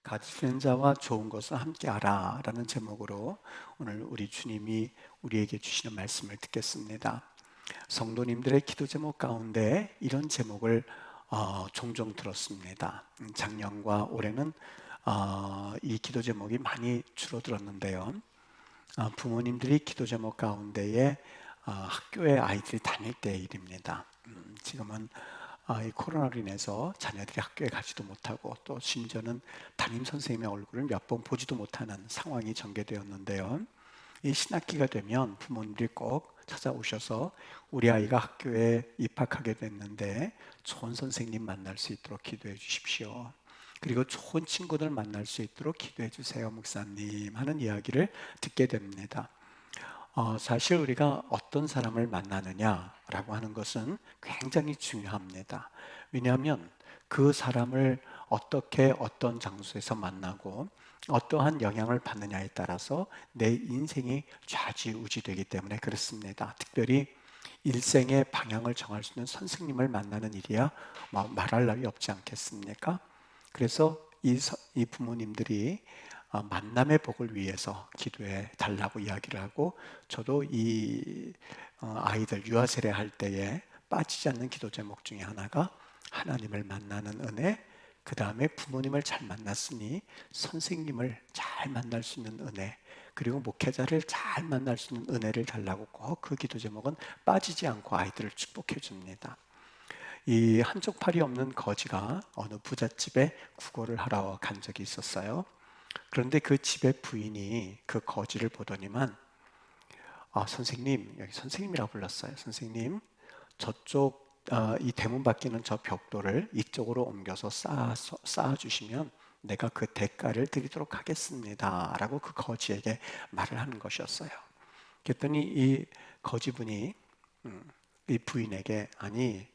가지는 자와 좋은 것을 함께 하라 라는 제목으로 오늘 우리 주님이 우리에게 주시는 말씀을 듣겠습니다. 성도님들의 기도 제목 가운데 이런 제목을 종종 들었습니다. 작년과 올해는 이 기도 제목이 많이 줄어들었는데요. 부모님들이 기도 제목 가운데에 학교에 아이들이 다닐 때 일입니다. 지금은 이 코로나로 인해서 자녀들이 학교에 가지도 못하고 또 심지어는 담임 선생님의 얼굴을 몇 번 보지도 못하는 상황이 전개되었는데요. 이 신학기가 되면 부모님들이 꼭 찾아오셔서 우리 아이가 학교에 입학하게 됐는데 좋은 선생님 만날 수 있도록 기도해 주십시오. 그리고 좋은 친구들 만날 수 있도록 기도해 주세요, 목사님 하는 이야기를 듣게 됩니다. 사실 우리가 어떤 사람을 만나느냐라고 하는 것은 굉장히 중요합니다. 왜냐하면 그 사람을 어떻게 어떤 장소에서 만나고 어떠한 영향을 받느냐에 따라서 내 인생이 좌지우지되기 때문에 그렇습니다. 특별히 일생의 방향을 정할 수 있는 선생님을 만나는 일이야 말할 나위 없지 않겠습니까? 그래서 이 부모님들이 만남의 복을 위해서 기도해 달라고 이야기를 하고, 저도 이 아이들 유아 세례할 때에 빠지지 않는 기도 제목 중에 하나가 하나님을 만나는 은혜, 그 다음에 부모님을 잘 만났으니 선생님을 잘 만날 수 있는 은혜, 그리고 목회자를 잘 만날 수 있는 은혜를 달라고 꼭 그 기도 제목은 빠지지 않고 아이들을 축복해 줍니다. 이 한쪽 팔이 없는 거지가 어느 부잣집에 구걸을 하러 간 적이 있었어요. 그런데 그 집의 부인이 그 거지를 보더니만 선생님, 여기 선생님이라고 불렀어요. 선생님, 저쪽 이 대문 밖에는 저 벽돌을 이쪽으로 옮겨서 쌓아주시면 내가 그 대가를 드리도록 하겠습니다 라고 그 거지에게 말을 하는 것이었어요. 그랬더니 이 거지분이 이 부인에게, 아니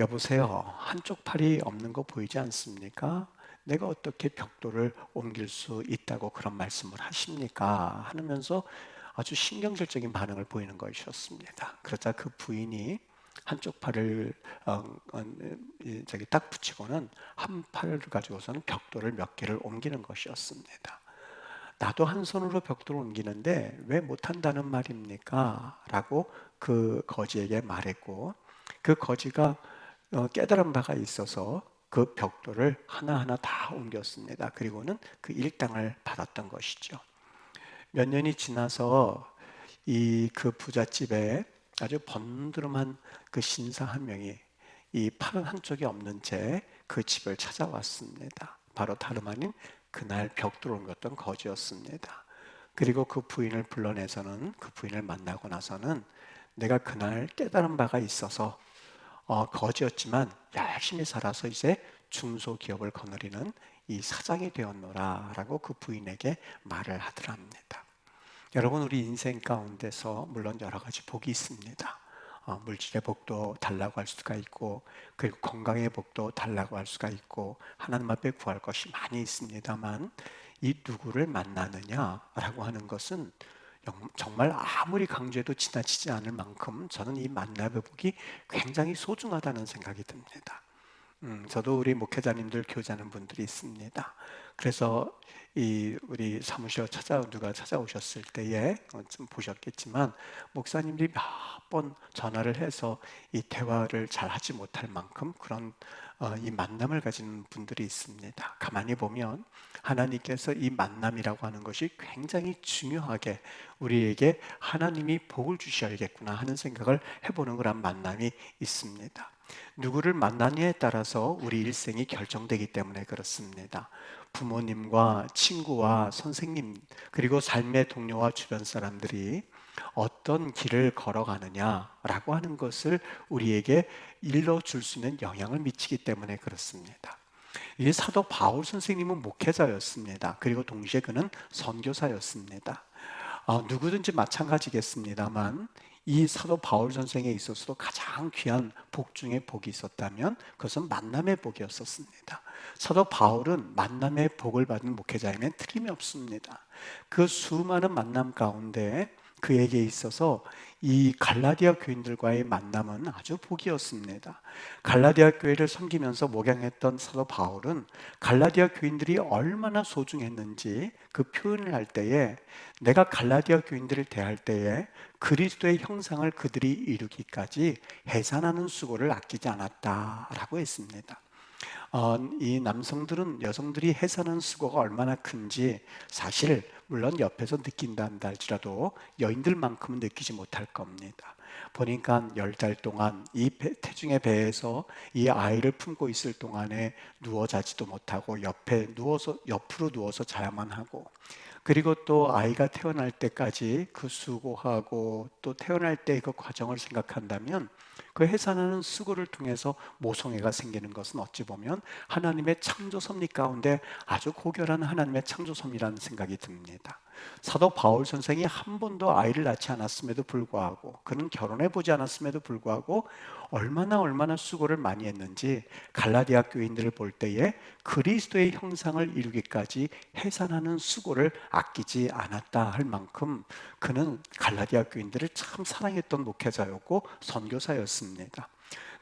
여보세요, 한쪽 팔이 없는 거 보이지 않습니까? 내가 어떻게 벽돌을 옮길 수 있다고 그런 말씀을 하십니까? 하면서 아주 신경질적인 반응을 보이는 것이었습니다. 그러자 그 부인이 한쪽 팔을 저기 딱 붙이고는 한 팔을 가지고서는 벽돌을 몇 개를 옮기는 것이었습니다. 나도 한 손으로 벽돌을 옮기는데 왜 못한다는 말입니까? 라고 그 거지에게 말했고, 그 거지가 깨달은 바가 있어서 그 벽돌을 하나하나 다 옮겼습니다. 그리고는 그 일당을 받았던 것이죠. 몇 년이 지나서 이 그 부잣집에 아주 번드름한 그 신사 한 명이 이 팔은 한쪽이 없는 채 그 집을 찾아왔습니다. 바로 다름 아닌 그날 벽돌을 옮겼던 거지였습니다. 그리고 그 부인을 불러내서는, 그 부인을 만나고 나서는 내가 그날 깨달은 바가 있어서 거지였지만 열심히 살아서 이제 중소기업을 거느리는 이 사장이 되었노라 라고 그 부인에게 말을 하더랍니다. 여러분, 우리 인생 가운데서 물론 여러 가지 복이 있습니다. 물질의 복도 달라고 할 수가 있고, 그리고 건강의 복도 달라고 할 수가 있고, 하나님 앞에 구할 것이 많이 있습니다만, 이 누구를 만나느냐라고 하는 것은 정말 아무리 강조해도 지나치지 않을 만큼 저는 이 만남의 복이 굉장히 소중하다는 생각이 듭니다. 저도 우리 목회자님들 교제하는 분들이 있습니다. 그래서 이 우리 사무실 누가 찾아오셨을 때에 좀 보셨겠지만 목사님들이 몇 번 전화를 해서 이 대화를 잘 하지 못할 만큼 그런 이 만남을 가진 분들이 있습니다. 가만히 보면 하나님께서 이 만남이라고 하는 것이 굉장히 중요하게 우리에게 하나님이 복을 주셔야겠구나 하는 생각을 해보는 그런 만남이 있습니다. 누구를 만나느냐에 따라서 우리 일생이 결정되기 때문에 그렇습니다. 부모님과 친구와 선생님, 그리고 삶의 동료와 주변 사람들이 어떤 길을 걸어가느냐라고 하는 것을 우리에게 일러줄 수 있는 영향을 미치기 때문에 그렇습니다. 이 사도 바울 선생님은 목회자였습니다. 그리고 동시에 그는 선교사였습니다. 누구든지 마찬가지겠습니다만 이 사도 바울 선생에 있어서도 가장 귀한 복 중에 복이 있었다면 그것은 만남의 복이었었습니다. 사도 바울은 만남의 복을 받은 목회자이면 틀림이 없습니다. 그 수많은 만남 가운데 그에게 있어서 이 갈라디아 교인들과의 만남은 아주 복이었습니다. 갈라디아 교회를 섬기면서 목양했던 사도 바울은 갈라디아 교인들이 얼마나 소중했는지 그 표현을 할 때에, 내가 갈라디아 교인들을 대할 때에 그리스도의 형상을 그들이 이루기까지 해산하는 수고를 아끼지 않았다라고 했습니다. 이 남성들은 여성들이 해산하는 수고가 얼마나 큰지 사실 물론 옆에서 느낀다 한다 할지라도 여인들만큼은 느끼지 못할 겁니다. 보니까 10달 동안 이 태중의 배에서 이 아이를 품고 있을 동안에 누워 자지도 못하고 옆으로 누워서 자야만 하고, 그리고 또 아이가 태어날 때까지 그 수고하고 또 태어날 때 그 과정을 생각한다면, 그 해산하는 수고를 통해서 모성애가 생기는 것은 어찌 보면 하나님의 창조 섭리 가운데 아주 고결한 하나님의 창조 섭리라는 생각이 듭니다. 사도 바울 선생이 한 번도 아이를 낳지 않았음에도 불구하고, 그는 결혼해 보지 않았음에도 불구하고 얼마나 수고를 많이 했는지 갈라디아 교인들을 볼 때에 그리스도의 형상을 이루기까지 해산하는 수고를 아끼지 않았다 할 만큼 그는 갈라디아 교인들을 참 사랑했던 목회자였고 선교사였습니다.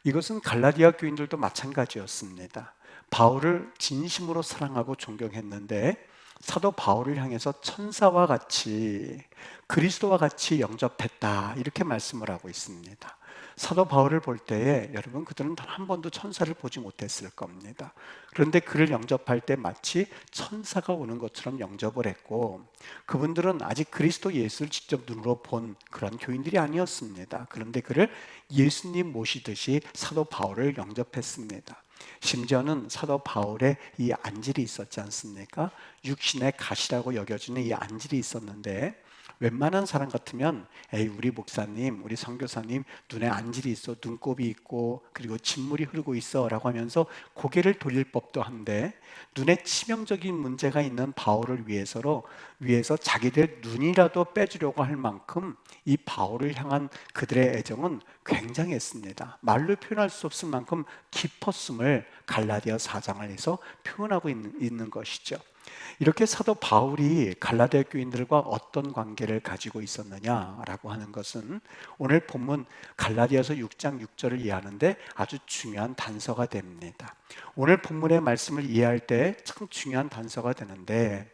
이것은 갈라디아 교인들도 마찬가지였습니다. 바울을 진심으로 사랑하고 존경했는데 사도 바울을 향해서 천사와 같이, 그리스도와 같이 영접했다, 이렇게 말씀을 하고 있습니다. 사도 바울을 볼 때에 여러분, 그들은 단 한 번도 천사를 보지 못했을 겁니다. 그런데 그를 영접할 때 마치 천사가 오는 것처럼 영접을 했고, 그분들은 아직 그리스도 예수를 직접 눈으로 본 그런 교인들이 아니었습니다. 그런데 그를 예수님 모시듯이 사도 바울을 영접했습니다. 심지어는 사도 바울의 이 안질이 있었지 않습니까? 육신의 가시라고 여겨지는 이 안질이 있었는데, 웬만한 사람 같으면 에이, 우리 목사님, 우리 선교사님 눈에 안질이 있어, 눈곱이 있고 그리고 진물이 흐르고 있어 라고 하면서 고개를 돌릴 법도 한데, 눈에 치명적인 문제가 있는 바울을 위해서 자기들 눈이라도 빼주려고 할 만큼 이 바울을 향한 그들의 애정은 굉장했습니다. 말로 표현할 수 없을 만큼 깊었음을 갈라디아 4장에서 표현하고 있는 것이죠. 이렇게 사도 바울이 갈라디아 교인들과 어떤 관계를 가지고 있었느냐라고 하는 것은 오늘 본문 갈라디아서 6장 6절을 이해하는데 아주 중요한 단서가 됩니다. 오늘 본문의 말씀을 이해할 때 참 중요한 단서가 되는데,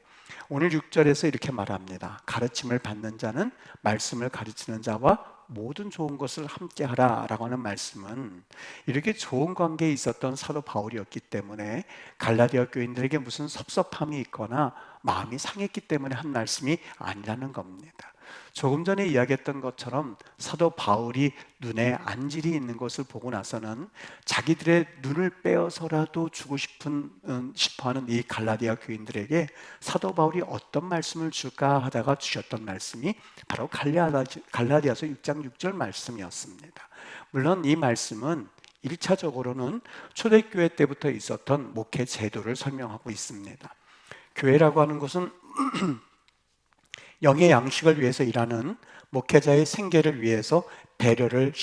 오늘 6절에서 이렇게 말합니다. 가르침을 받는 자는 말씀을 가르치는 자와 모든 좋은 것을 함께 하라라고 하는 말씀은, 이렇게 좋은 관계에 있었던 사도 바울이었기 때문에 갈라디아 교인들에게 무슨 섭섭함이 있거나 마음이 상했기 때문에 한 말씀이 아니라는 겁니다. 조금 전에 이야기했던 것처럼 사도 바울이 눈에 안질이 있는 것을 보고 나서는 자기들의 눈을 빼어서라도 주고 싶어하는 이 갈라디아 교인들에게 사도 바울이 어떤 말씀을 줄까 하다가 주셨던 말씀이 바로 갈라디아서 6장 6절 말씀이었습니다. 물론 이 말씀은 1차적으로는 초대교회 때부터 있었던 목회 제도를 설명하고 있습니다. 교회라고 하는 것은 영의 양식을 위해서 일하는 목회자의 생계를 위해서 배려를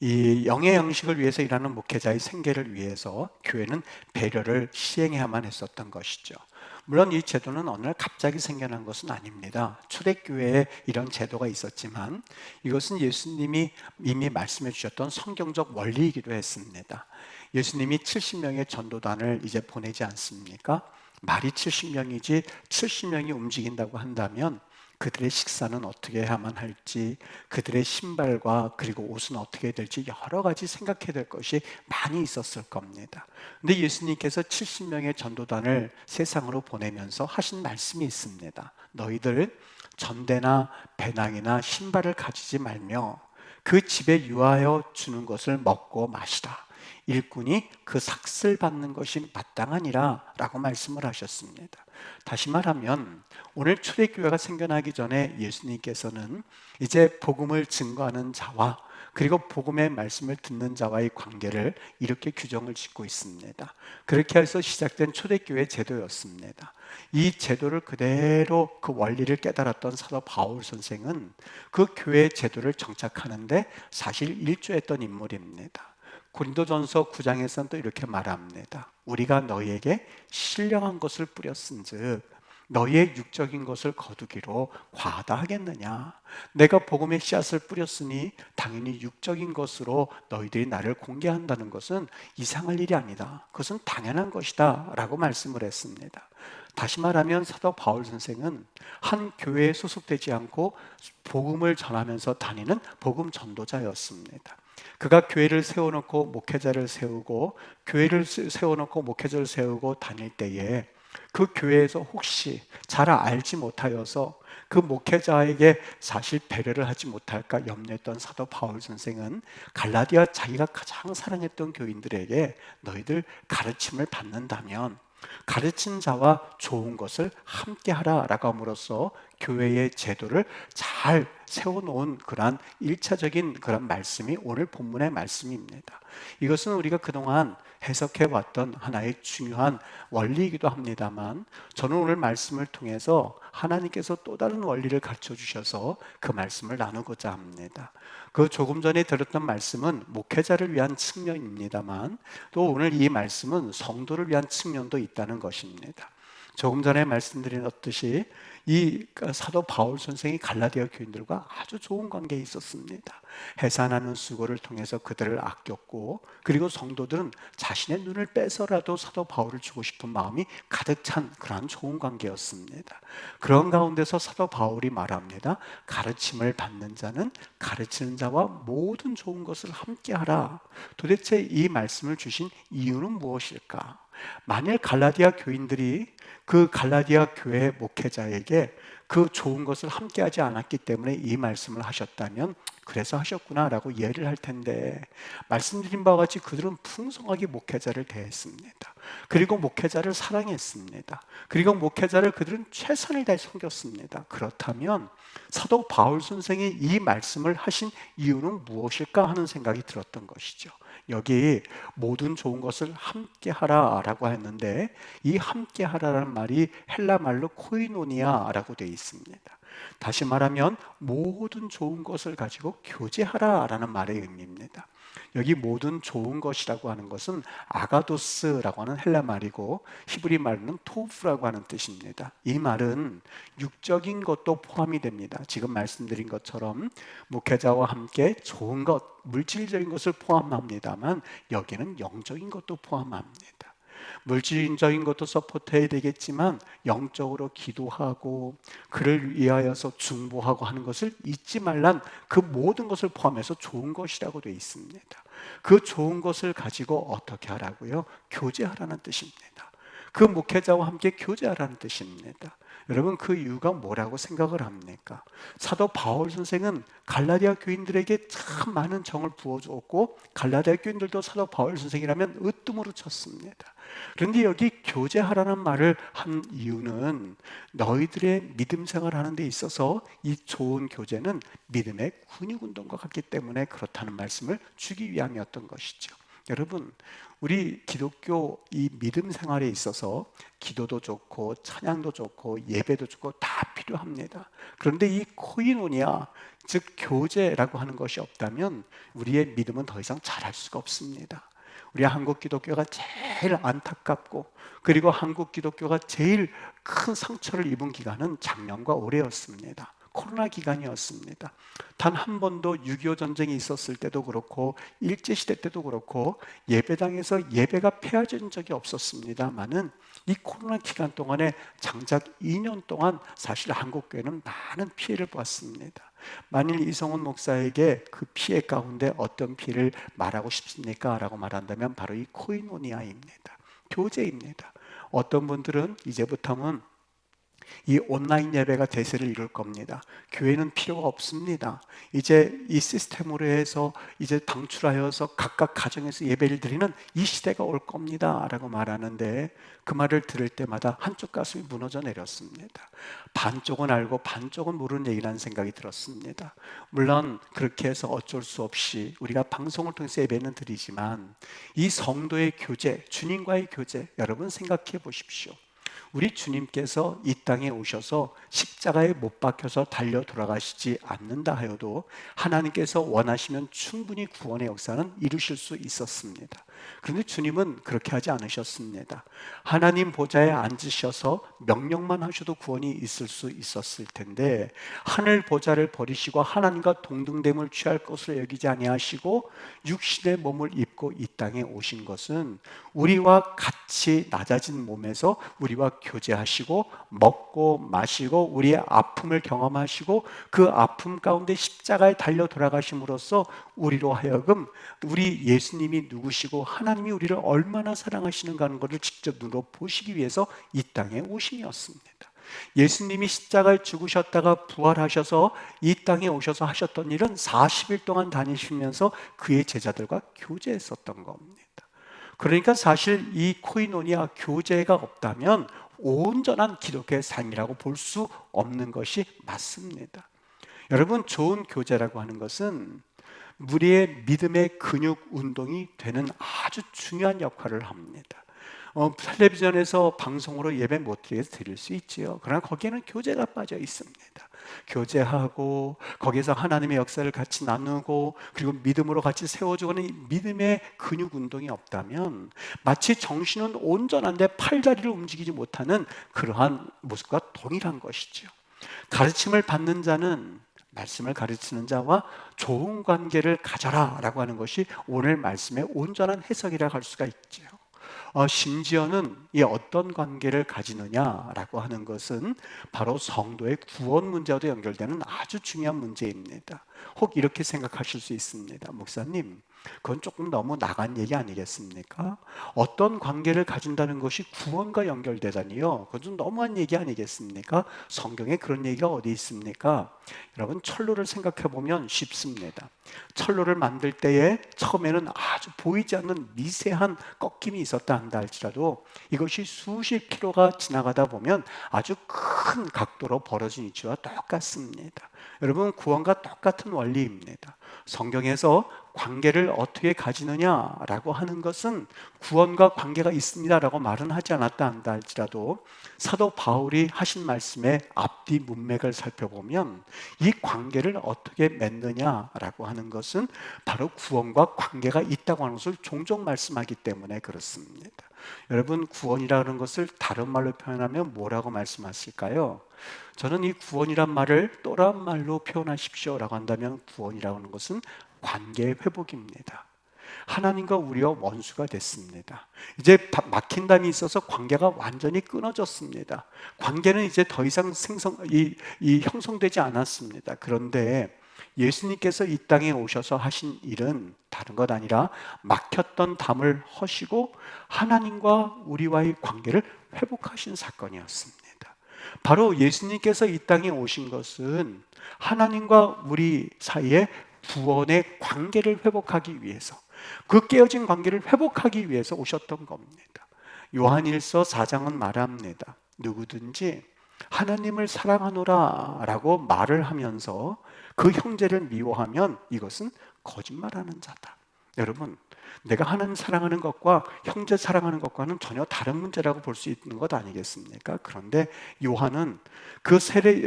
이 영의 양식을 위해서 일하는 목회자의 생계를 위해서 교회는 배려를 시행해야만 했었던 것이죠. 물론 이 제도는 어느 날 갑자기 생겨난 것은 아닙니다. 초대교회에 이런 제도가 있었지만 이것은 예수님이 이미 말씀해 주셨던 성경적 원리이기도 했습니다. 예수님이 70명의 전도단을 이제 보내지 않습니까? 말이 70명이지 70명이 움직인다고 한다면 그들의 식사는 어떻게 해야만 할지, 그들의 신발과 그리고 옷은 어떻게 될지 여러 가지 생각해야 될 것이 많이 있었을 겁니다. 근데 예수님께서 70명의 전도단을 세상으로 보내면서 하신 말씀이 있습니다. 너희들 전대나 배낭이나 신발을 가지지 말며 그 집에 유하여 주는 것을 먹고 마시라. 일꾼이 그 삭슬 받는 것이 마땅하니라 라고 말씀을 하셨습니다. 다시 말하면 오늘 초대교회가 생겨나기 전에 예수님께서는 이제 복음을 증거하는 자와 그리고 복음의 말씀을 듣는 자와의 관계를 이렇게 규정을 짓고 있습니다. 그렇게 해서 시작된 초대교회 제도였습니다. 이 제도를 그대로 그 원리를 깨달았던 사도 바울 선생은 그 교회 제도를 정착하는데 사실 일조했던 인물입니다. 고린도전서 9장에서는 또 이렇게 말합니다. 우리가 너희에게 신령한 것을 뿌렸은즉 너희의 육적인 것을 거두기로 과하다 하겠느냐? 내가 복음의 씨앗을 뿌렸으니 당연히 육적인 것으로 너희들이 나를 공개한다는 것은 이상할 일이 아니다. 그것은 당연한 것이다 라고 말씀을 했습니다. 다시 말하면 사도 바울 선생은 한 교회에 소속되지 않고 복음을 전하면서 다니는 복음 전도자였습니다. 그가 교회를 세워놓고 목회자를 세우고 교회를 세워놓고 목회자를 세우고 다닐 때에 그 교회에서 혹시 잘 알지 못하여서 그 목회자에게 사실 배려를 하지 못할까 염려했던 사도 바울 선생은 갈라디아 자기가 가장 사랑했던 교인들에게 너희들 가르침을 받는다면 가르친 자와 좋은 것을 함께 하라 라고 함으로써 교회의 제도를 잘 세워놓은 그러한 일차적인 그런 말씀이 오늘 본문의 말씀입니다. 이것은 우리가 그동안 해석해왔던 하나의 중요한 원리이기도 합니다만 저는 오늘 말씀을 통해서 하나님께서 또 다른 원리를 가르쳐 주셔서 그 말씀을 나누고자 합니다. 그 조금 전에 들었던 말씀은 목회자를 위한 측면입니다만 또 오늘 이 말씀은 성도를 위한 측면도 있다는 것입니다. 조금 전에 말씀드렸듯이 이 사도 바울 선생이 갈라디아 교인들과 아주 좋은 관계에 있었습니다. 해산하는 수고를 통해서 그들을 아꼈고 그리고 성도들은 자신의 눈을 빼서라도 사도 바울을 주고 싶은 마음이 가득 찬 그러한 좋은 관계였습니다. 그런 가운데서 사도 바울이 말합니다. 가르침을 받는 자는 가르치는 자와 모든 좋은 것을 함께하라. 도대체 이 말씀을 주신 이유는 무엇일까? 만일 갈라디아 교인들이 그 갈라디아 교회 목회자에게 그 좋은 것을 함께하지 않았기 때문에 이 말씀을 하셨다면 그래서 하셨구나라고 이해를 할 텐데 말씀드린 바와 같이 그들은 풍성하게 목회자를 대했습니다. 그리고 목회자를 사랑했습니다. 그리고 목회자를 그들은 최선을 다해 섬겼습니다. 그렇다면 사도 바울 선생이 이 말씀을 하신 이유는 무엇일까 하는 생각이 들었던 것이죠. 여기 모든 좋은 것을 함께 하라라고 했는데 이 함께 하라라는 말이 헬라 말로 코이노니아라고 되어 있습니다. 다시 말하면 모든 좋은 것을 가지고 교제하라라는 말의 의미입니다. 여기 모든 좋은 것이라고 하는 것은 아가도스라고 하는 헬라 말이고 히브리 말로는 토프라고 하는 뜻입니다. 이 말은 육적인 것도 포함이 됩니다. 지금 말씀드린 것처럼 목회자와 함께 좋은 것, 물질적인 것을 포함합니다만 여기는 영적인 것도 포함합니다. 물질적인 것도 서포트해야 되겠지만 영적으로 기도하고 그를 위하여서 중보하고 하는 것을 잊지 말란 그 모든 것을 포함해서 좋은 것이라고 되어 있습니다. 그 좋은 것을 가지고 어떻게 하라고요? 교제하라는 뜻입니다. 그 목회자와 함께 교제하라는 뜻입니다. 여러분 그 이유가 뭐라고 생각을 합니까? 사도 바울 선생은 갈라디아 교인들에게 참 많은 정을 부어주었고 갈라디아 교인들도 사도 바울 선생이라면 으뜸으로 쳤습니다. 그런데 여기 교제하라는 말을 한 이유는 너희들의 믿음 생활하는 데 있어서 이 좋은 교제는 믿음의 근육운동과 같기 때문에 그렇다는 말씀을 주기 위함이었던 것이죠. 여러분 우리 기독교 이 믿음 생활에 있어서 기도도 좋고 찬양도 좋고 예배도 좋고 다 필요합니다. 그런데 이 코이노니아 즉 교제라고 하는 것이 없다면 우리의 믿음은 더 이상 자랄 수가 없습니다. 우리 한국 기독교가 제일 안타깝고 그리고 한국 기독교가 제일 큰 상처를 입은 기간은 작년과 올해였습니다. 코로나 기간이었습니다. 단 한 번도 6.25 전쟁이 있었을 때도 그렇고 일제시대 때도 그렇고 예배당에서 예배가 폐해진 적이 없었습니다만은 이 코로나 기간 동안에 장작 2년 동안 사실 한국교회는 많은 피해를 보았습니다. 만일 이성훈 목사에게 그 피해 가운데 어떤 피해를 말하고 싶습니까? 라고 말한다면 바로 이 코이노니아입니다. 교제입니다. 어떤 분들은 이제부터는 이 온라인 예배가 대세를 이룰 겁니다. 교회는 필요가 없습니다. 이제 이 시스템으로 해서 이제 방출하여서 각각 가정에서 예배를 드리는 이 시대가 올 겁니다 라고 말하는데 그 말을 들을 때마다 한쪽 가슴이 무너져 내렸습니다. 반쪽은 알고 반쪽은 모르는 얘기라는 생각이 들었습니다. 물론 그렇게 해서 어쩔 수 없이 우리가 방송을 통해서 예배는 드리지만 이 성도의 교제, 주님과의 교제 여러분 생각해 보십시오. 우리 주님께서 이 땅에 오셔서 십자가에 못 박혀서 달려 돌아가시지 않는다 하여도 하나님께서 원하시면 충분히 구원의 역사는 이루실 수 있었습니다. 그런데 주님은 그렇게 하지 않으셨습니다. 하나님 보좌에 앉으셔서 명령만 하셔도 구원이 있을 수 있었을 텐데 하늘 보좌를 버리시고 하나님과 동등됨을 취할 것으로 여기지 아니하시고 육신의 몸을 입고 이 땅에 오신 것은 우리와 같이 낮아진 몸에서 우리와 교제하시고 먹고 마시고 우리의 아픔을 경험하시고 그 아픔 가운데 십자가에 달려 돌아가심으로써 우리로 하여금 우리 예수님이 누구시고 하나님이 우리를 얼마나 사랑하시는가 하는 것을 직접 눈으로 보시기 위해서 이 땅에 오심이었습니다. 예수님이 십자가에 죽으셨다가 부활하셔서 이 땅에 오셔서 하셨던 일은 40일 동안 다니시면서 그의 제자들과 교제했었던 겁니다. 그러니까 사실 이 코이노니아 교제가 없다면 온전한 기독교의 삶이라고 볼 수 없는 것이 맞습니다. 여러분, 좋은 교제라고 하는 것은 우리의 믿음의 근육 운동이 되는 아주 중요한 역할을 합니다. 텔레비전에서 방송으로 예배 못 드려서 드릴 수 있지요. 그러나 거기에는 교제가 빠져 있습니다. 교제하고 거기에서 하나님의 역사를 같이 나누고 그리고 믿음으로 같이 세워주는 이 믿음의 근육 운동이 없다면 마치 정신은 온전한데 팔다리를 움직이지 못하는 그러한 모습과 동일한 것이죠. 가르침을 받는 자는 말씀을 가르치는 자와 좋은 관계를 가져라 라고 하는 것이 오늘 말씀의 온전한 해석이라고 할 수가 있죠. 심지어는 이 어떤 관계를 가지느냐라고 하는 것은 바로 성도의 구원 문제와도 연결되는 아주 중요한 문제입니다. 혹 이렇게 생각하실 수 있습니다. 목사님, 그건 조금 너무 나간 얘기 아니겠습니까? 어떤 관계를 가진다는 것이 구원과 연결되다니요? 그건 좀 너무한 얘기 아니겠습니까? 성경에 그런 얘기가 어디 있습니까? 여러분, 철로를 생각해 보면 쉽습니다. 철로를 만들 때에 처음에는 아주 보이지 않는 미세한 꺾임이 있었다 한다 할지라도 이것이 수십 킬로가 지나가다 보면 아주 큰 각도로 벌어진 위치와 똑같습니다. 여러분, 구원과 똑같은 원리입니다. 성경에서 관계를 어떻게 가지느냐라고 하는 것은 구원과 관계가 있습니다라고 말은 하지 않았다 한다 할지라도 사도 바울이 하신 말씀의 앞뒤 문맥을 살펴보면 이 관계를 어떻게 맺느냐라고 하는 것은 바로 구원과 관계가 있다고 하는 것을 종종 말씀하기 때문에 그렇습니다. 여러분, 구원이라는 것을 다른 말로 표현하면 뭐라고 말씀하실까요? 저는 이 구원이란 말을 또란 말로 표현하십시오라고 한다면 구원이라고 하는 것은 관계의 회복입니다. 하나님과 우리와 원수가 됐습니다. 이제 막힌담이 있어서 관계가 완전히 끊어졌습니다. 관계는 이제 더 이상 형성되지 않았습니다. 그런데 예수님께서 이 땅에 오셔서 하신 일은 다른 것 아니라 막혔던 담을 허시고 하나님과 우리와의 관계를 회복하신 사건이었습니다. 바로 예수님께서 이 땅에 오신 것은 하나님과 우리 사이에 구원의 관계를 회복하기 위해서, 그 깨어진 관계를 회복하기 위해서 오셨던 겁니다. 요한일서 4장은 말합니다. 누구든지 하나님을 사랑하노라 라고 말을 하면서 그 형제를 미워하면 이것은 거짓말하는 자다. 여러분, 내가 하나님 사랑하는 것과 형제 사랑하는 것과는 전혀 다른 문제라고 볼 수 있는 것 아니겠습니까? 그런데 요한은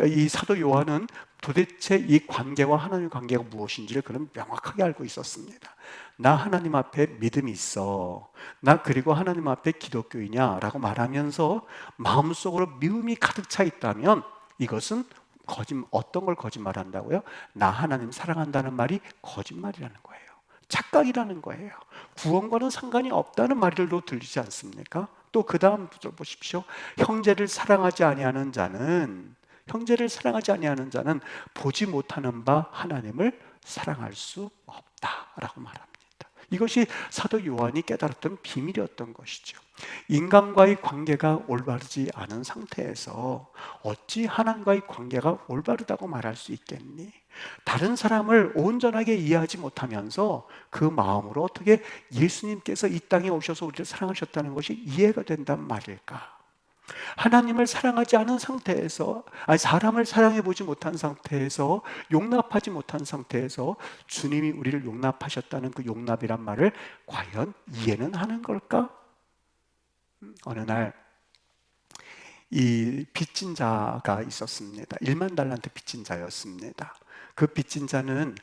이 사도 요한은 도대체 이 관계와 하나님의 관계가 무엇인지를 그는 명확하게 알고 있었습니다. 나 하나님 앞에 믿음이 있어. 나 그리고 하나님 앞에 기독교이냐라고 말하면서 마음속으로 미움이 가득 차 있다면 이것은 어떤 걸 거짓말한다고요? 나 하나님 사랑한다는 말이 거짓말이라는 거예요. 착각이라는 거예요. 구원과는 상관이 없다는 말들도 들리지 않습니까? 또 그 다음 구절 보십시오. 형제를 사랑하지 아니하는 자는 보지 못하는 바 하나님을 사랑할 수 없다라고 말합니다. 이것이 사도 요한이 깨달았던 비밀이었던 것이죠. 인간과의 관계가 올바르지 않은 상태에서 어찌 하나님과의 관계가 올바르다고 말할 수 있겠니? 다른 사람을 온전하게 이해하지 못하면서 그 마음으로 어떻게 예수님께서 이 땅에 오셔서 우리를 사랑하셨다는 것이 이해가 된단 말일까? 하나님을 사랑하지 않은 상태에서, 사람을 사랑해 보지 못한 상태에서, 용납하지 못한 상태에서 주님이 우리를 용납하셨다는 그 용납이란 말을 과연 이해는 하는 걸까? 어느 날 이 빚진 자가 있었습니다. 1만 달란트 빚진 자였습니다. 그 빚진 자는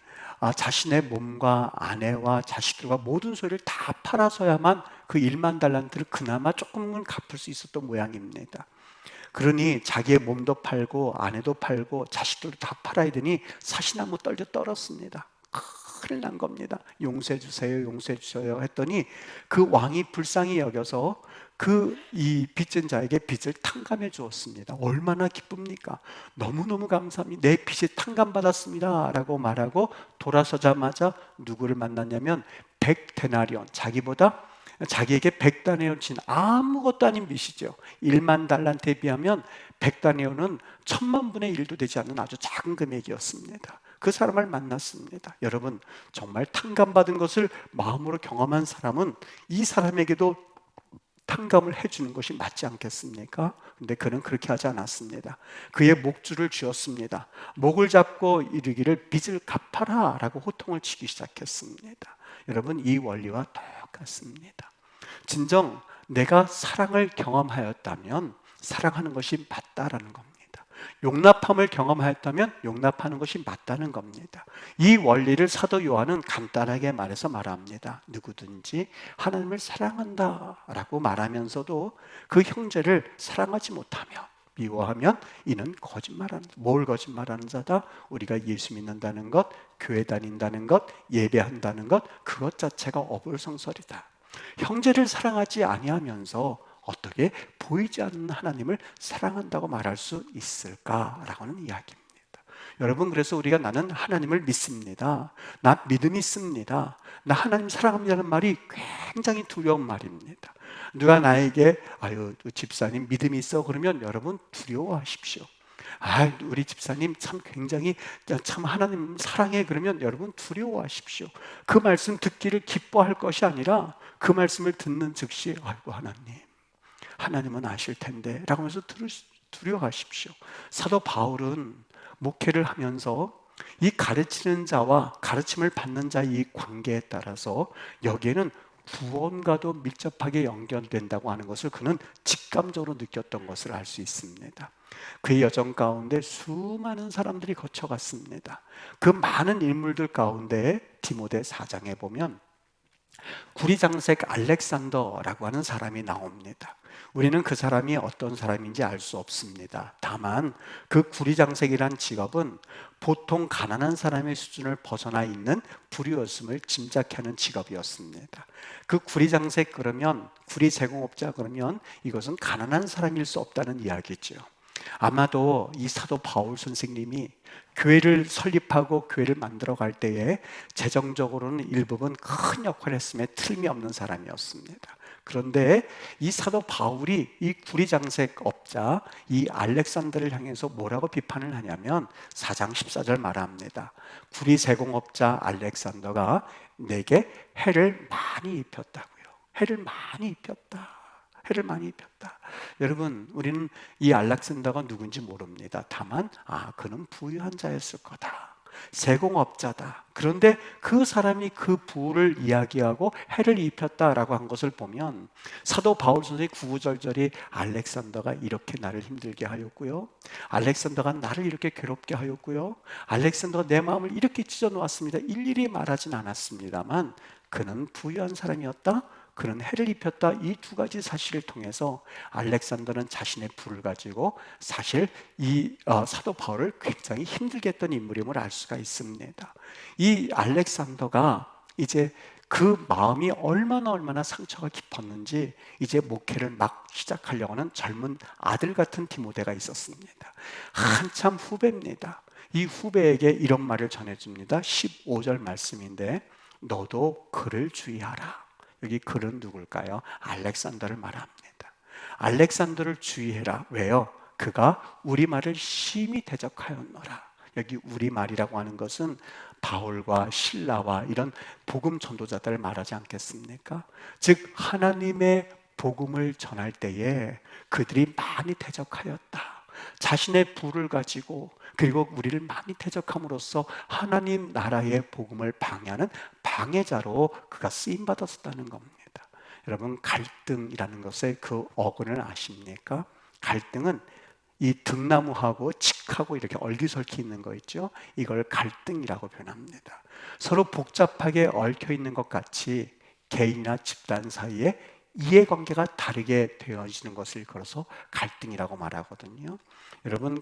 자신의 몸과 아내와 자식들과 모든 소유를 다 팔아서야만 그 1만 달란트를 그나마 조금은 갚을 수 있었던 모양입니다. 그러니 자기의 몸도 팔고 아내도 팔고 자식들도 다 팔아야 되니 사시나무 떨려 떨었습니다. 큰일 난 겁니다. 용서해 주세요, 용서해 주세요 했더니 그 왕이 불쌍히 여겨서 이 빚진 자에게 빚을 탕감해 주었습니다. 얼마나 기쁩니까? 너무너무 감사합니다. 내 빚이 탕감받았습니다 라고 말하고 돌아서자마자 누구를 만났냐면 100데나리온, 자기에게 100다니엘을 친 아무것도 아닌 빚이죠. 1만 달란트에 비하면 100다니엘은 1000만 분의 1도 되지 않는 아주 작은 금액이었습니다. 그 사람을 만났습니다. 여러분, 정말 탕감받은 것을 마음으로 경험한 사람은 이 사람에게도 탕감을 해주는 것이 맞지 않겠습니까? 근데 그는 그렇게 하지 않았습니다. 그의 목줄을 쥐었습니다. 목을 잡고 이르기를 빚을 갚아라 라고 호통을 치기 시작했습니다. 여러분, 이 원리와 똑같습니다. 진정 내가 사랑을 경험하였다면 사랑하는 것이 맞다라는 겁니다. 용납함을 경험하였다면 용납하는 것이 맞다는 겁니다. 이 원리를 사도 요한은 간단하게 말해서 말합니다. 누구든지 하나님을 사랑한다라고 말하면서도 그 형제를 사랑하지 못하며 미워하면 이는 뭘 거짓말하는 자다? 우리가 예수 믿는다는 것, 교회 다닌다는 것, 예배한다는 것, 그것 자체가 어불성설이다. 형제를 사랑하지 아니하면서 어떻게 보이지 않는 하나님을 사랑한다고 말할 수 있을까라고는 이야기입니다. 여러분, 그래서 우리가 나는 하나님을 믿습니다, 나 믿음이 있습니다, 나 하나님 사랑합니다는 말이 굉장히 두려운 말입니다. 누가 나에게 아유 집사님 믿음이 있어 그러면 여러분 두려워하십시오. 우리 집사님 굉장히 참 하나님 사랑해 그러면 여러분 두려워하십시오. 그 말씀 듣기를 기뻐할 것이 아니라 그 말씀을 듣는 즉시 아이고 하나님은 아실 텐데 라고 하면서 두려워하십시오. 사도 바울은 목회를 하면서 이 가르치는 자와 가르침을 받는 자의 이 관계에 따라서 여기에는 구원과도 밀접하게 연결된다고 하는 것을 그는 직감적으로 느꼈던 것을 알 수 있습니다. 그의 여정 가운데 수많은 사람들이 거쳐갔습니다. 그 많은 인물들 가운데 디모데 4장에 보면 구리장색 알렉산더라고 하는 사람이 나옵니다. 우리는 그 사람이 어떤 사람인지 알 수 없습니다. 다만 그 구리장색이란 직업은 보통 가난한 사람의 수준을 벗어나 있는 부류였음을 짐작케 하는 직업이었습니다. 그 구리장색 그러면 구리 제공업자 그러면 이것은 가난한 사람일 수 없다는 이야기죠. 아마도 이 사도 바울 선생님이 교회를 설립하고 교회를 만들어 갈 때에 재정적으로는 일부분 큰 역할을 했음에 틀림이 없는 사람이었습니다. 그런데 이 사도 바울이 이 구리장색 업자 이 알렉산더를 향해서 뭐라고 비판을 하냐면 4장 14절 말합니다. 구리 제공업자 알렉산더가 내게 해를 많이 입혔다고요. 해를 많이 입혔다. 여러분, 우리는 이 알렉산더가 누군지 모릅니다. 다만 그는 부유한 자였을 거다. 세공업자다. 그런데 그 사람이 그 부를 이야기하고 해를 입혔다라고 한 것을 보면 사도 바울 선생이 구구절절히 알렉산더가 이렇게 나를 힘들게 하였고요, 알렉산더가 나를 이렇게 괴롭게 하였고요, 알렉산더가 내 마음을 이렇게 찢어 놓았습니다, 일일이 말하진 않았습니다만 그는 부유한 사람이었다, 그는 해를 입혔다, 이 두 가지 사실을 통해서 알렉산더는 자신의 부를 가지고 사실 이 사도 바울을 굉장히 힘들게 했던 인물임을 알 수가 있습니다. 이 알렉산더가 이제 그 마음이 얼마나 상처가 깊었는지 이제 목회를 막 시작하려고 하는 젊은 아들 같은 디모데가 있었습니다. 한참 후배입니다. 이 후배에게 이런 말을 전해줍니다. 15절 말씀인데 너도 그를 주의하라. 여기 그는 누굴까요? 알렉산더를 말합니다. 알렉산더를 주의해라. 왜요? 그가 우리말을 심히 대적하였노라. 여기 우리말이라고 하는 것은 바울과 신라와 이런 복음 전도자들을 말하지 않겠습니까? 즉 하나님의 복음을 전할 때에 그들이 많이 대적하였다. 자신의 부를 가지고 그리고 우리를 많이 대적함으로써 하나님 나라의 복음을 방해하는 방해자로 그가 쓰임받았다는 겁니다. 여러분, 갈등이라는 것의 그 어근을 아십니까? 갈등은 이 등나무하고 칡하고 이렇게 얼기설키 있는 거 있죠? 이걸 갈등이라고 표현합니다. 서로 복잡하게 얽혀 있는 것 같이 개인이나 집단 사이에 이해관계가 다르게 되어지는 것을 걸어서 갈등이라고 말하거든요. 여러분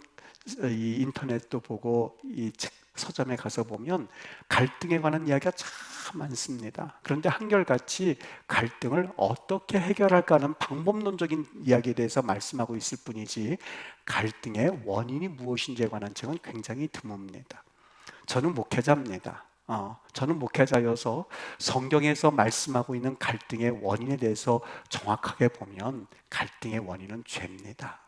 이 인터넷도 보고 이 책 서점에 가서 보면 갈등에 관한 이야기가 참 많습니다. 그런데 한결같이 갈등을 어떻게 해결할까 하는 방법론적인 이야기에 대해서 말씀하고 있을 뿐이지 갈등의 원인이 무엇인지에 관한 책은 굉장히 드뭅니다. 저는 목회자입니다. 저는 목회자여서 성경에서 말씀하고 있는 갈등의 원인에 대해서 정확하게 보면 갈등의 원인은 죄입니다.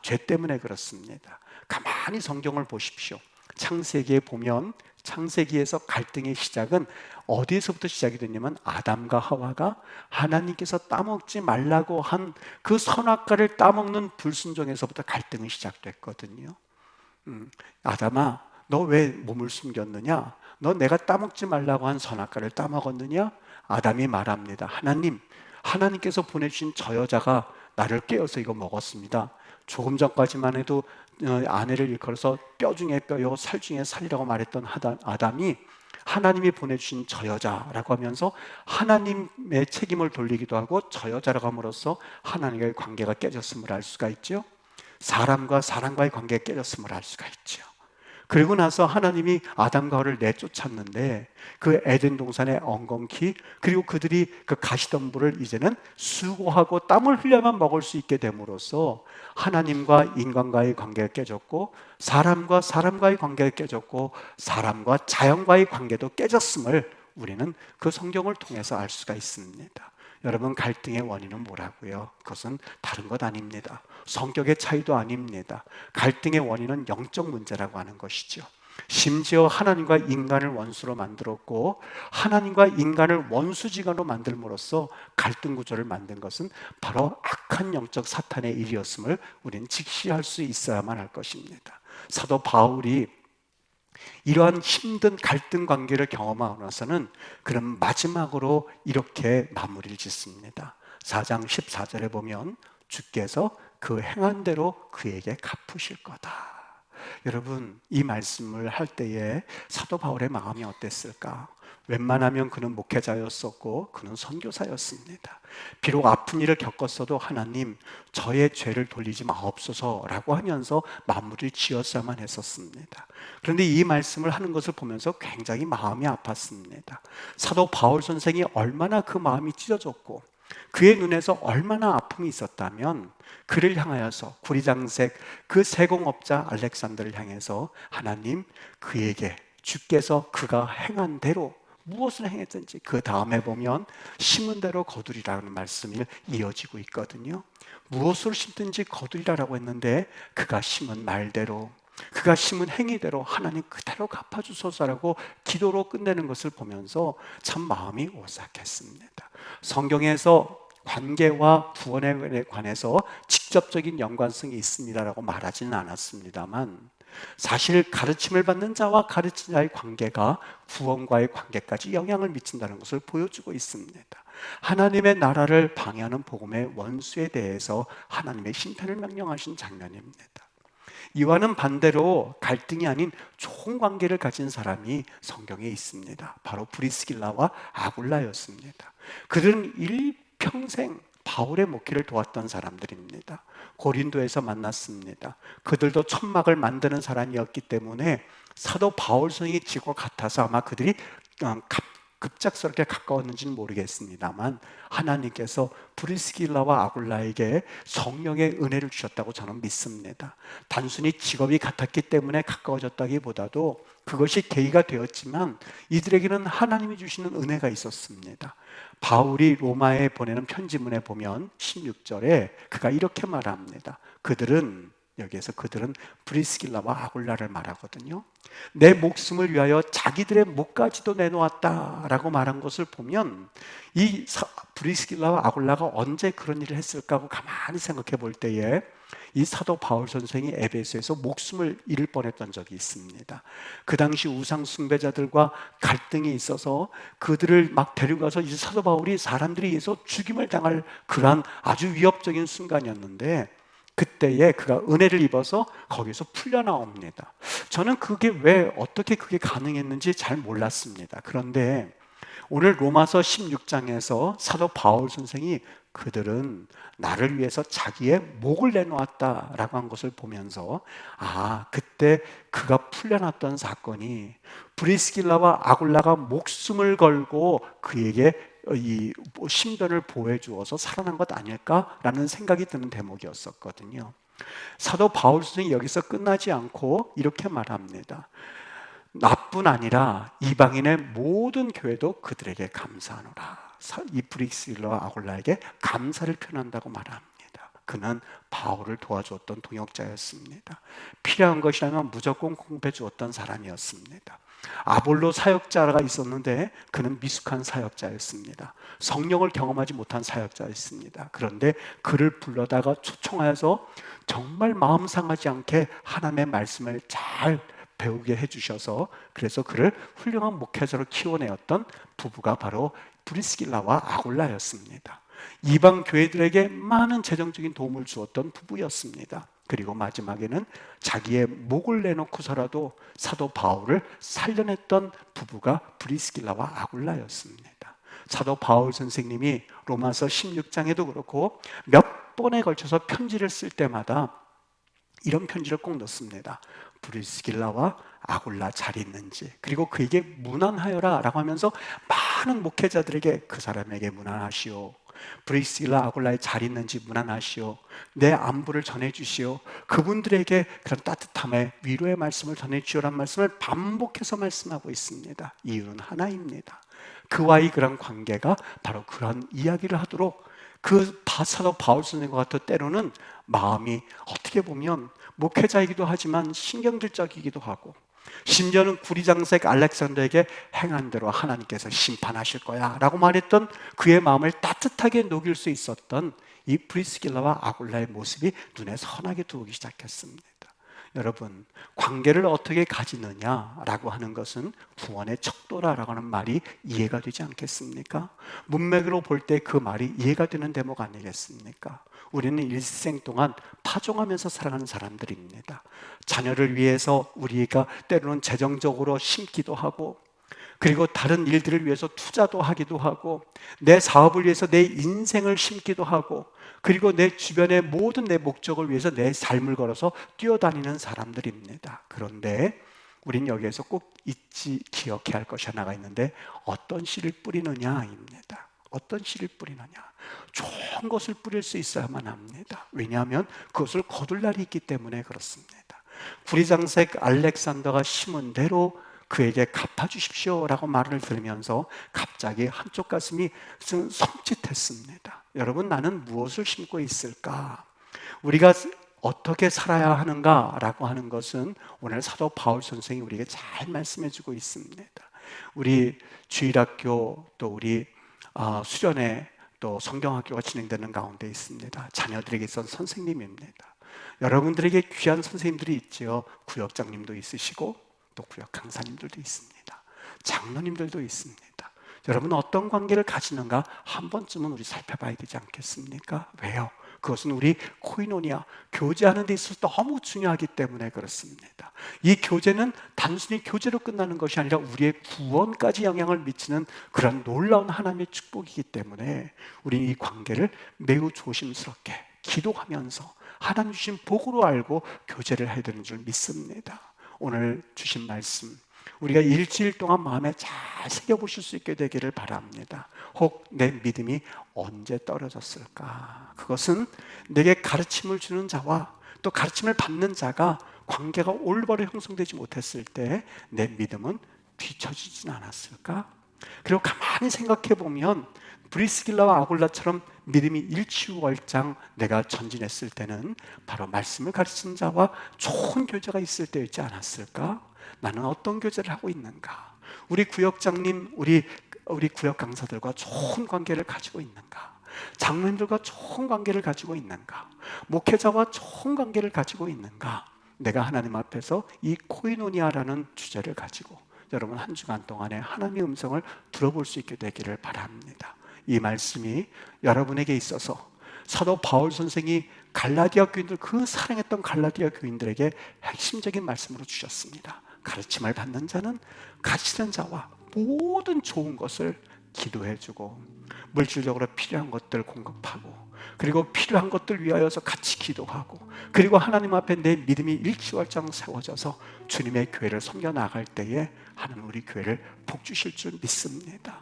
죄 때문에 그렇습니다. 가만히 성경을 보십시오. 창세기에 보면 창세기에서 갈등의 시작은 어디에서부터 시작이 됐냐면 아담과 하와가 하나님께서 따먹지 말라고 한 그 선악과를 따먹는 불순종에서부터 갈등이 시작됐거든요. 아담아, 너 왜 몸을 숨겼느냐? 너 내가 따먹지 말라고 한 선악과를 따먹었느냐? 아담이 말합니다. 하나님께서 보내주신 저 여자가 나를 깨워서 이거 먹었습니다. 조금 전까지만 해도 아내를 일컬어서 뼈 중에 뼈요 살 중에 살이라고 말했던 아담이 하나님이 보내주신 저 여자라고 하면서 하나님의 책임을 돌리기도 하고 저 여자라고 함으로써 하나님과의 관계가 깨졌음을 알 수가 있죠. 사람과 사람과의 관계가 깨졌음을 알 수가 있죠. 그리고 나서 하나님이 아담과 하와를 내쫓았는데 그 에덴 동산의 엉겅퀴 그리고 그들이 그 가시덤불을 이제는 수고하고 땀을 흘려만 먹을 수 있게 됨으로써 하나님과 인간과의 관계가 깨졌고 사람과 사람과의 관계가 깨졌고 사람과 자연과의 관계도 깨졌음을 우리는 그 성경을 통해서 알 수가 있습니다. 여러분 갈등의 원인은 뭐라고요? 그것은 다른 것 아닙니다. 성격의 차이도 아닙니다. 갈등의 원인은 영적 문제라고 하는 것이죠. 심지어 하나님과 인간을 원수로 만들었고 하나님과 인간을 원수지간으로 만들므로써 갈등 구조를 만든 것은 바로 악한 영적 사탄의 일이었음을 우리는 직시할 수 있어야만 할 것입니다. 사도 바울이 이러한 힘든 갈등 관계를 경험하고 나서는 그럼 마지막으로 이렇게 마무리를 짓습니다. 4장 14절에 보면 주께서 그 행한 대로 그에게 갚으실 거다. 여러분 이 말씀을 할 때에 사도 바울의 마음이 어땠을까? 웬만하면 그는 목회자였었고 그는 선교사였습니다. 비록 아픈 일을 겪었어도 하나님 저의 죄를 돌리지 마옵소서라고 하면서 마무리를 지었어야만 했었습니다. 그런데 이 말씀을 하는 것을 보면서 굉장히 마음이 아팠습니다. 사도 바울 선생이 얼마나 그 마음이 찢어졌고 그의 눈에서 얼마나 아픔이 있었다면 그를 향하여서 구리장색 그 세공업자 알렉산더를 향해서 하나님 그에게 주께서 그가 행한 대로 무엇을 행했든지 그 다음에 보면 심은 대로 거두리라는 말씀이 이어지고 있거든요. 무엇을 심든지 거두리라고 했는데 그가 심은 말대로 그가 심은 행위대로 하나님 그대로 갚아주소서라고 기도로 끝내는 것을 보면서 참 마음이 오싹했습니다. 성경에서 관계와 구원에 관해서 직접적인 연관성이 있습니다라고 말하지는 않았습니다만 사실 가르침을 받는 자와 가르친 자의 관계가 구원과의 관계까지 영향을 미친다는 것을 보여주고 있습니다. 하나님의 나라를 방해하는 복음의 원수에 대해서 하나님의 심판을 명령하신 장면입니다. 이와는 반대로 갈등이 아닌 좋은 관계를 가진 사람이 성경에 있습니다. 바로 브리스길라와 아굴라였습니다. 그들은 일평생 바울의 목회를 도왔던 사람들입니다. 고린도에서 만났습니다. 그들도 천막을 만드는 사람이었기 때문에 사도 바울 성이 지고 같아서 아마 그들이 급작스럽게 가까웠는지는 모르겠습니다만 하나님께서 브리스길라와 아굴라에게 성령의 은혜를 주셨다고 저는 믿습니다. 단순히 직업이 같았기 때문에 가까워졌다기보다도 그것이 계기가 되었지만 이들에게는 하나님이 주시는 은혜가 있었습니다. 바울이 로마에 보내는 편지문에 보면 16절에 그가 이렇게 말합니다. 여기에서 그들은 브리스길라와 아굴라를 말하거든요. 내 목숨을 위하여 자기들의 목까지도 내놓았다라고 말한 것을 보면 이 브리스길라와 아굴라가 언제 그런 일을 했을까 하고 가만히 생각해 볼 때에 이 사도 바울 선생이 에베소에서 목숨을 잃을 뻔했던 적이 있습니다. 그 당시 우상 숭배자들과 갈등이 있어서 그들을 막 데려가서 이 사도 바울이 사람들에 의해서 죽임을 당할 그러한 아주 위협적인 순간이었는데 그때에 그가 은혜를 입어서 거기서 풀려나옵니다. 저는 그게 왜 어떻게 그게 가능했는지 잘 몰랐습니다. 그런데 오늘 로마서 16장에서 사도 바울 선생이 그들은 나를 위해서 자기의 목을 내놓았다라고 한 것을 보면서, 그때 그가 풀려났던 사건이 브리스길라와 아굴라가 목숨을 걸고 그에게 이 신변을 보호해 주어서 살아난 것 아닐까라는 생각이 드는 대목이었었거든요. 사도 바울 선생이 여기서 끝나지 않고 이렇게 말합니다. 나뿐 아니라 이방인의 모든 교회도 그들에게 감사하노라. 이 브릭스일러와 아골라에게 감사를 표현한다고 말합니다. 그는 바울을 도와주었던 동역자였습니다. 필요한 것이라면 무조건 공급해 주었던 사람이었습니다. 아볼로 사역자가 있었는데 그는 미숙한 사역자였습니다. 성령을 경험하지 못한 사역자였습니다. 그런데 그를 불러다가 초청하여서 정말 마음 상하지 않게 하나님의 말씀을 잘 배우게 해주셔서 그래서 그를 훌륭한 목회자로 키워내었던 부부가 바로 브리스길라와 아굴라였습니다. 이방 교회들에게 많은 재정적인 도움을 주었던 부부였습니다. 그리고 마지막에는 자기의 목을 내놓고서라도 사도 바울을 살려냈던 부부가 브리스길라와 아굴라였습니다. 사도 바울 선생님이 로마서 16장에도 그렇고 몇 번에 걸쳐서 편지를 쓸 때마다 이런 편지를 꼭 넣습니다. 브리스길라와 아굴라 잘 있는지, 그리고 그에게 문안하여라 라고 하면서 많은 목회자들에게 그 사람에게 문안하시오, 브리스길라 아굴라에 잘 있는지 문안하시오, 내 안부를 전해주시오, 그분들에게 그런 따뜻함의 위로의 말씀을 전해주시오라는 말씀을 반복해서 말씀하고 있습니다. 이유는 하나입니다. 그와의 그런 관계가 바로 그런 이야기를 하도록 그 사도 바울 선생과 같은 때로는 마음이 어떻게 보면 목회자이기도 하지만 신경질적이기도 하고, 심지어는 구리장색 알렉산더에게 행한 대로 하나님께서 심판하실 거야 라고 말했던 그의 마음을 따뜻하게 녹일 수 있었던 이 브리스길라와 아굴라의 모습이 눈에 선하게 들어오기 시작했습니다. 여러분, 관계를 어떻게 가지느냐라고 하는 것은 구원의 척도라라고 하는 말이 이해가 되지 않겠습니까? 문맥으로 볼 때 그 말이 이해가 되는 대목 아니겠습니까? 우리는 일생 동안 파종하면서 살아가는 사람들입니다. 자녀를 위해서 우리가 때로는 재정적으로 심기도 하고, 그리고 다른 일들을 위해서 투자도 하기도 하고, 내 사업을 위해서 내 인생을 심기도 하고, 그리고 내 주변의 모든 내 목적을 위해서 내 삶을 걸어서 뛰어다니는 사람들입니다. 그런데 우린 여기에서 꼭 기억해야 할 것이 하나가 있는데, 어떤 씨를 뿌리느냐입니다. 어떤 씨를 뿌리느냐. 좋은 것을 뿌릴 수 있어야만 합니다. 왜냐하면 그것을 거둘 날이 있기 때문에 그렇습니다. 구리장색 알렉산더가 심은 대로 그에게 갚아주십시오 라고 말을 들으면서 갑자기 한쪽 가슴이 섬찟했습니다. 여러분, 나는 무엇을 심고 있을까? 우리가 어떻게 살아야 하는가 라고 하는 것은 오늘 사도 바울 선생이 우리에게 잘 말씀해 주고 있습니다. 우리 주일학교 또 우리 수련회 또 성경학교가 진행되는 가운데 있습니다. 자녀들에게 있어서 선생님입니다. 여러분들에게 귀한 선생님들이 있죠. 구역장님도 있으시고 또 구역 강사님들도 있습니다. 장로님들도 있습니다. 여러분, 어떤 관계를 가지는가 한 번쯤은 우리 살펴봐야 되지 않겠습니까? 왜요? 그것은 우리 코이노니아, 교제하는 데 있어서 너무 중요하기 때문에 그렇습니다. 이 교제는 단순히 교제로 끝나는 것이 아니라 우리의 구원까지 영향을 미치는 그런 놀라운 하나님의 축복이기 때문에 우리 이 관계를 매우 조심스럽게 기도하면서 하나님 주신 복으로 알고 교제를 해야 되는 줄 믿습니다. 오늘 주신 말씀 우리가 일주일 동안 마음에 잘 새겨보실 수 있게 되기를 바랍니다. 혹 내 믿음이 언제 떨어졌을까? 그것은 내게 가르침을 주는 자와 또 가르침을 받는 자가 관계가 올바로 형성되지 못했을 때 내 믿음은 뒤처지진 않았을까? 그리고 가만히 생각해 보면 브리스길라와 아굴라처럼 믿음이 일취월장 내가 전진했을 때는 바로 말씀을 가르치는 자와 좋은 교제가 있을 때였지 않았을까? 나는 어떤 교제를 하고 있는가? 우리 구역장님, 우리 구역 강사들과 좋은 관계를 가지고 있는가? 장로님들과 좋은 관계를 가지고 있는가? 목회자와 좋은 관계를 가지고 있는가? 내가 하나님 앞에서 이 코이노니아라는 주제를 가지고 여러분 한 주간 동안에 하나님의 음성을 들어볼 수 있게 되기를 바랍니다. 이 말씀이 여러분에게 있어서 사도 바울 선생이 갈라디아 교인들, 그 사랑했던 갈라디아 교인들에게 핵심적인 말씀으로 주셨습니다. 가르침을 받는 자는 가르치는 자와 모든 좋은 것을 기도해주고 물질적으로 필요한 것들 공급하고, 그리고 필요한 것들 위하여서 같이 기도하고, 그리고 하나님 앞에 내 믿음이 일취월장 세워져서 주님의 교회를 섬겨나갈 때에 하나님 우리 교회를 복주실 줄 믿습니다.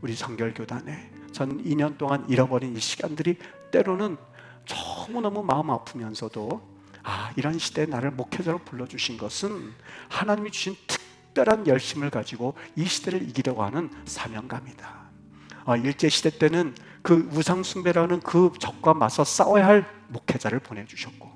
우리 성결교단에 전 2년 동안 잃어버린 이 시간들이 때로는 너무너무 마음 아프면서도, 이런 시대에 나를 목회자로 불러주신 것은 하나님이 주신 특별한 열심을 가지고 이 시대를 이기려고 하는 사명감이다. 일제시대 때는 그 우상숭배라는 그 적과 맞서 싸워야 할 목회자를 보내주셨고,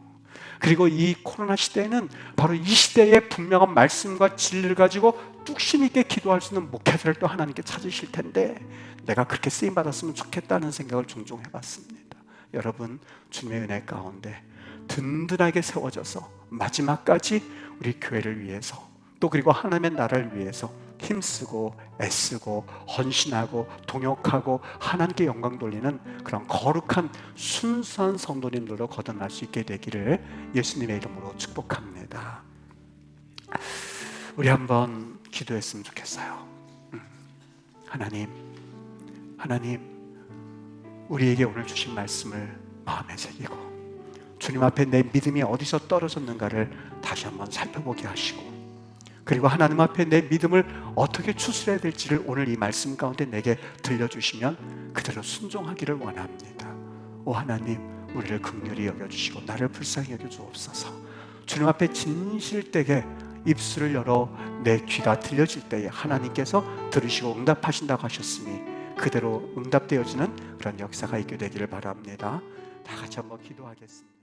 그리고 이 코로나 시대에는 바로 이 시대의 분명한 말씀과 진리를 가지고 뚝심 있게 기도할 수 있는 목회자를 또 하나님께 찾으실 텐데, 내가 그렇게 쓰임받았으면 좋겠다는 생각을 종종 해봤습니다. 여러분, 주님의 은혜 가운데 든든하게 세워져서 마지막까지 우리 교회를 위해서, 또 그리고 하나님의 나라를 위해서 힘쓰고 애쓰고 헌신하고 동역하고 하나님께 영광 돌리는 그런 거룩한 순수한 성도님들로 거듭날 수 있게 되기를 예수님의 이름으로 축복합니다. 우리 한번 기도했으면 좋겠어요. 하나님, 우리에게 오늘 주신 말씀을 마음에 새기고 주님 앞에 내 믿음이 어디서 떨어졌는가를 다시 한번 살펴보게 하시고, 그리고 하나님 앞에 내 믿음을 어떻게 추스려야 될지를 오늘 이 말씀 가운데 내게 들려주시면 그대로 순종하기를 원합니다. 오 하나님, 우리를 긍휼히 여겨주시고 나를 불쌍히 여겨주옵소서. 주님 앞에 진실되게 입술을 열어 내 귀가 들려질 때에 하나님께서 들으시고 응답하신다고 하셨으니 그대로 응답되어지는 그런 역사가 있게 되기를 바랍니다. 다 같이 한번 기도하겠습니다.